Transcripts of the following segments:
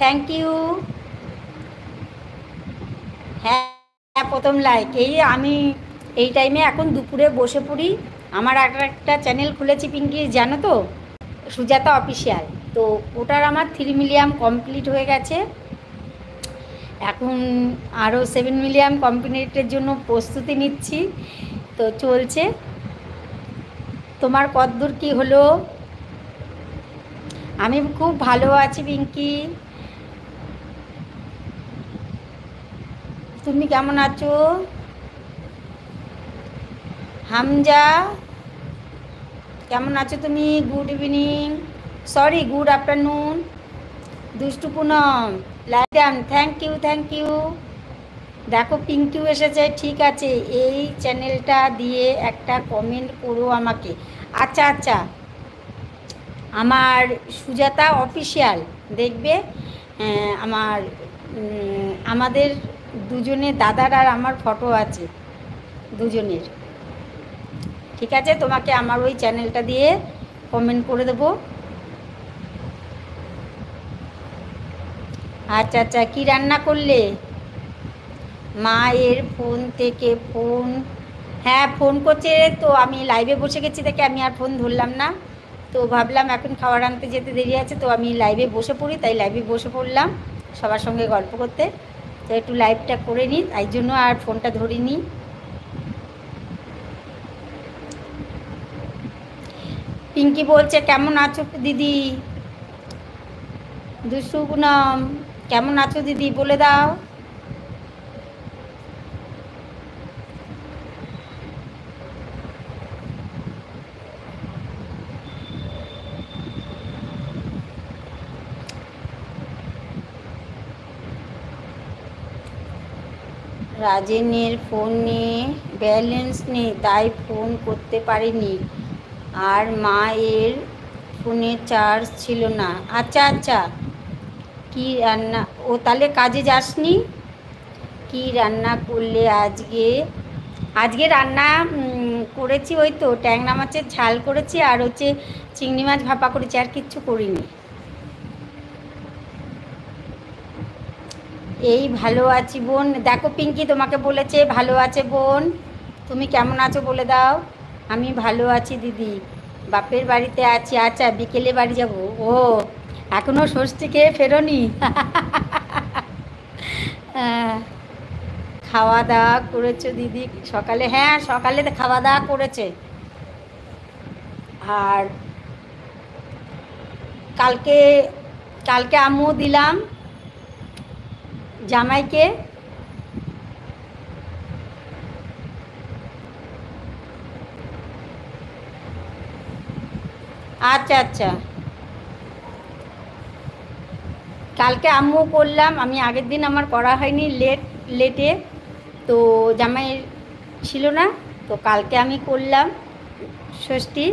Thank you. হ্যাঁ, প্রথম like. আমি এই টাইমে এখন দুপুরে বসে পড়ি। আমার একটা চ্যানেল খুলেছি পিঙ্কি, জানো তো, সুজাতা অফিসিয়াল। তো ওটার আমার 3 মিলিয়ন কমপ্লিট হয়ে গেছে। এখন আরও 7 মিলিয়ন কমপ্লিটের জন্য প্রস্তুতি নিচ্ছি। তো চলছে। তোমার কতদূর কি হলো? আমি খুব ভালো আছি পিঙ্কি। তুমি কেমন আছো? হামজা কেমন আছো তুমি? Good evening, sorry good afternoon. দুষ্টু পুনম লাইডান, থ্যাংক ইউ থ্যাংক ইউ। দেখো পিঙ্কিও এসেছে, ঠিক আছে। এই চ্যানেলটা দিয়ে একটা কমেন্ট করো আমাকে। আচ্ছা আচ্ছা, আমার সুজাতা অফিসিয়াল দেখবে। আমার আমাদের দুজনের দাদার আর আমার ফটো আছে দুজনের। ঠিক আছে, তোমাকে আমার ওই চ্যানেলটা দিয়ে কমেন্ট করে দেবো। আচ্ছা আচ্ছা, কী রান্না করলে? মায়ের ফোন থেকে ফোন, হ্যাঁ ফোন করছে। তো আমি লাইভে বসে গেছি দেখে আমি আর ফোন ধরলাম না। তো ভাবলাম এখন খাবার আনতে যেতে দেরি আছে, তো আমি লাইভে বসে পড়ি, তাই লাইভে বসে পড়লাম সবার সঙ্গে গল্প করতে। তো একটু লাইভটা করে নিই, তাই জন্য আর ফোনটা ধরিনি। পিঙ্কি বলছে কেমন আছো দিদি? দুষ্টু পুনম কেমন আছো দিদি বলে দাও। রাজেনের ফোনে ব্যালেন্স নেই, তাই ফোন করতে পারিনি। আর মায়ের ফোনে চার্জ ছিল না। আচ্ছা আচ্ছা, কি রান্না? ও তাহলে কাজে যাসনি? কি রান্না করলে আজকে? আজকে রান্না করেছি ওই তো ট্যাংরা মাছের ঝাল করেছি, আর হচ্ছে চিংড়ি মাছ ভাপা করেছি, আর কিচ্ছু করিনি। এই ভালো আছি বোন। দেখো পিঙ্কি তোমাকে বলেছে ভালো আছে বোন, তুমি কেমন আছো বলে দাও। আমি ভালো আছি দিদি, বাপের বাড়িতে আছি। আচ্ছা, বিকেলে বাড়ি যাব। ও, এখনও ষষ্ঠী খেয়ে ফেরোনি? খাওয়া দাওয়া করেছো দিদি সকালে? হ্যাঁ, সকালে খাওয়া দাওয়া করেছে। আর কালকে কালকে আম্মু দিলাম জামাইকে। আচ্ছা আচ্ছা, কালকে আম্মু করলাম, আমি আগের দিন আমার করা হয়নি, লেটে। তো জামাই ছিল না, তো কালকে আমি করলাম ষষ্ঠী।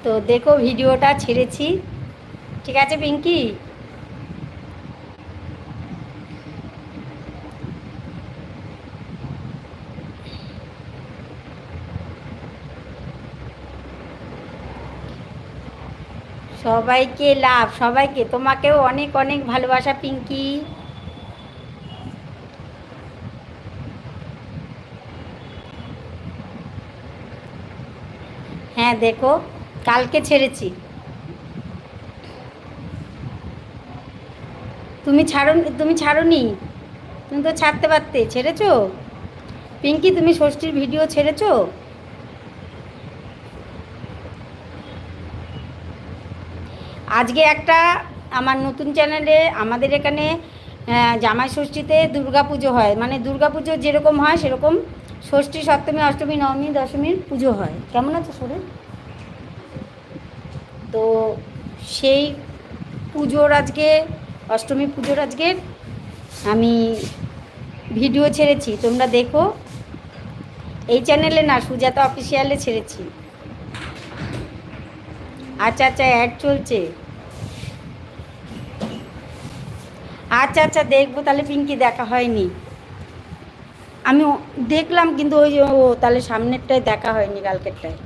তো দেখো ভিডিওটা ছেড়েছি। ঠিক আছে পিঙ্কি? সবাইকে লাভ, সবাইকে, তোমাকেও অনেক অনেক ভালোবাসা পিঙ্কি। হ্যাঁ দেখো, কালকে ছেড়েছি। তুমি ছাড়োনি? তুমি তো ছাড়তে পারতে, ছেড়েছো? পিঙ্কি তুমি ষষ্ঠীর ভিডিও ছেড়েছো? আজকে একটা আমার নতুন চ্যানেলে, আমাদের এখানে জামাই ষষ্ঠীতে দুর্গাপুজো হয়, মানে দুর্গাপুজো যেরকম হয় সেরকম ষষ্ঠী সপ্তমী অষ্টমী নবমী দশমীর পুজো হয়। কেমন আছে শরীর? তো সেই পুজোর আজকে, অষ্টমী পুজোর আজকে আমি ভিডিও ছেড়েছি, তোমরা দেখো। এই চ্যানেলে না, সুজাতা অফিসিয়ালে ছেড়েছি। আচ্ছা আচ্ছা, অ্যাড চলছে। আচ্ছা আচ্ছা, দেখবো তাহলে পিঙ্কি, দেখা হয়নি। আমি দেখলাম কিন্তু ওই ও তাহলে সামনেরটায় দেখা হয়নি, কালকেরটায়।